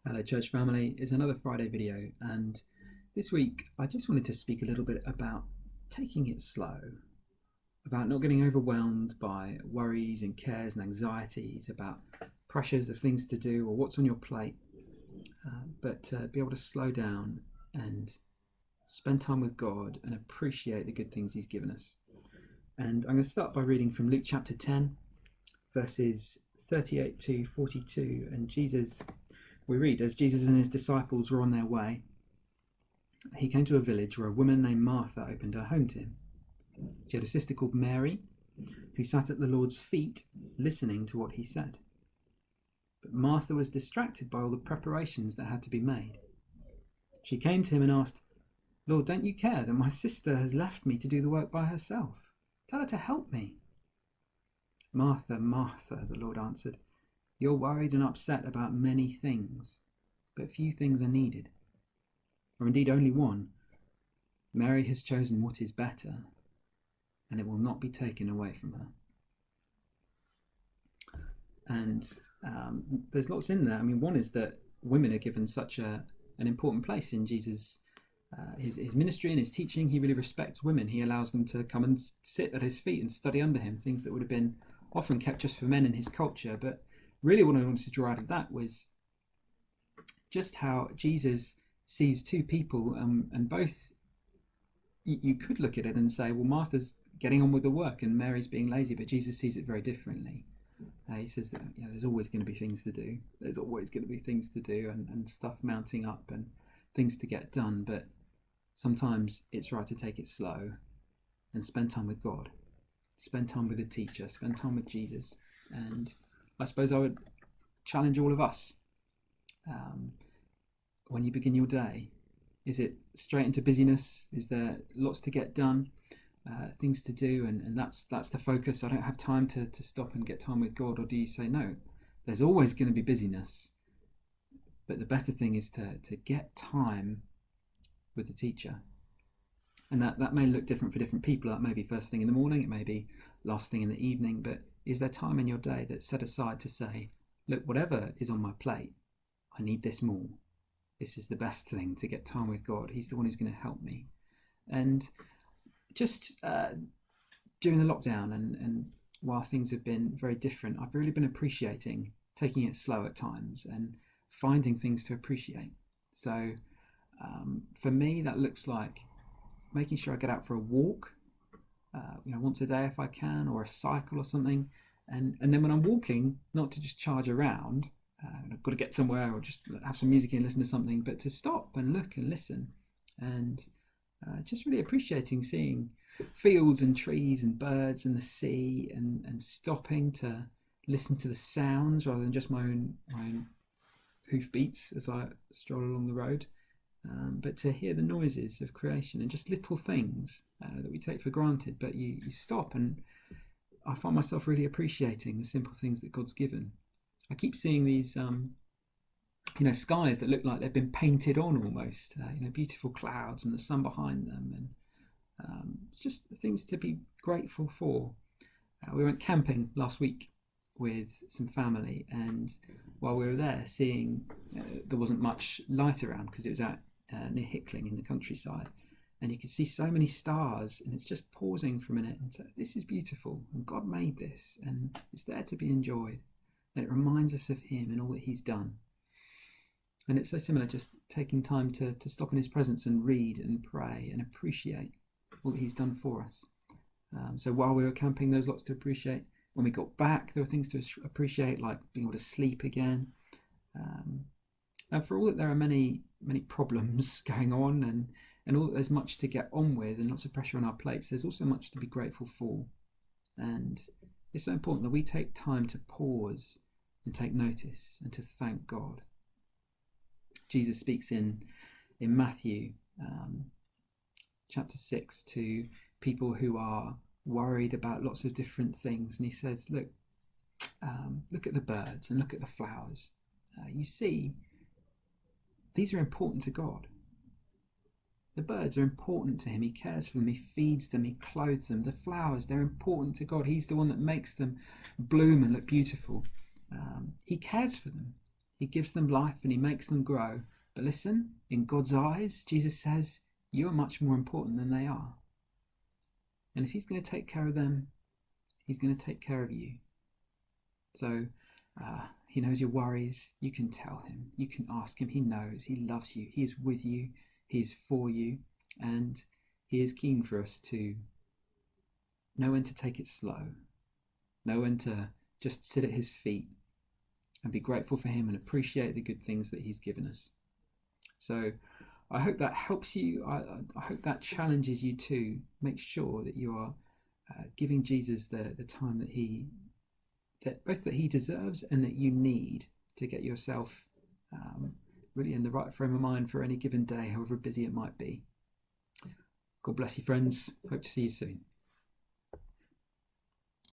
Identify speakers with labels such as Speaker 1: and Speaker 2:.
Speaker 1: Hello, church family. It's another Friday video, and this week I just wanted to speak a little bit about taking it slow, about not getting overwhelmed by worries and cares and anxieties, about pressures of things to do or what's on your plate, but be able to slow down and spend time with God and appreciate the good things He's given us. And I'm going to start by reading from Luke chapter 10, verses 38 to 42, and we read, as Jesus and his disciples were on their way, he came to a village where a woman named Martha opened her home to him. She had a sister called Mary, who sat at the Lord's feet listening to what he said. But Martha was distracted by all the preparations that had to be made. She came to him and asked, "Lord, don't you care that my sister has left me to do the work by herself? Tell her to help me." "Martha, Martha," the Lord answered, "you're worried and upset about many things, but few things are needed, or indeed only one. Mary has chosen what is better, and it will not be taken away from her." And there's lots in there. I mean, one is that women are given such an important place in Jesus' his ministry and his teaching. He really respects women. He allows them to come and sit at his feet and study under him, things that would have been often kept just for men in his culture. But really what I wanted to draw out of that was just how Jesus sees two people, and both, you could look at it and say, well, Martha's getting on with the work and Mary's being lazy, but Jesus sees it very differently. He says that there's always going to be things to do. There's always going to be things to do and stuff mounting up and things to get done, but sometimes it's right to take it slow and spend time with God, spend time with the teacher, spend time with Jesus. And I suppose I would challenge all of us, when you begin your day, is it straight into busyness? Is there lots to get done, things to do, and that's the focus? I don't have time to stop and get time with God. Or do you say, no, there's always going to be busyness, but the better thing is to get time with the teacher? And that may look different for different people. That may be first thing in the morning, it may be last thing in the evening, but is there time in your day that's set aside to say, look, whatever is on my plate, I need this more. This is the best thing, to get time with God. He's the one who's going to help me. And just during the lockdown and while things have been very different, I've really been appreciating taking it slow at times and finding things to appreciate. So for me, that looks like making sure I get out for a walk, once a day if I can, or a cycle or something. And then when I'm walking, not to just charge around, I've got to get somewhere or just have some music and listen to something, but to stop and look and listen, and just really appreciating seeing fields and trees and birds and the sea, and stopping to listen to the sounds rather than just my own hoof beats as I stroll along the road, but to hear the noises of creation and just little things that we take for granted, but you stop, and I find myself really appreciating the simple things that God's given. I keep seeing these skies that look like they've been painted on almost, beautiful clouds and the sun behind them, and it's just things to be grateful for. We went camping last week with some family, and while we were there, seeing there wasn't much light around because it was out near Hickling in the countryside, and you could see so many stars, and it's just pausing for a minute and say, this is beautiful, and God made this, and it's there to be enjoyed, and it reminds us of him and all that he's done. And it's so similar, just taking time to stop in his presence and read and pray and appreciate all that he's done for us. So while we were camping, there was lots to appreciate. When we got back, there were things to appreciate, like being able to sleep again. And for all that there are many problems going on, and all that there's much to get on with and lots of pressure on our plates, there's also much to be grateful for. And it's so important that we take time to pause and take notice and to thank God. Jesus speaks in Matthew chapter 6 to people who are worried about lots of different things, and he says, look at the birds and look at the flowers. You see, these are important to God. The birds are important to him. He cares for them, he feeds them, he clothes them. The flowers, they're important to God. He's the one that makes them bloom and look beautiful. He cares for them. He gives them life and he makes them grow. But listen, in God's eyes, Jesus says, you are much more important than they are. And if he's going to take care of them, he's going to take care of you. So he knows your worries. You can tell him. You can ask him. He knows. He loves you. He is with you. He is for you. And he is keen for us to know when to take it slow. Know when to just sit at his feet and be grateful for him and appreciate the good things that he's given us. So I hope that helps you. I hope that challenges you to make sure that you are giving Jesus the time that both that he deserves and that you need to get yourself really in the right frame of mind for any given day, however busy it might be. God bless you, friends. Hope to see you soon.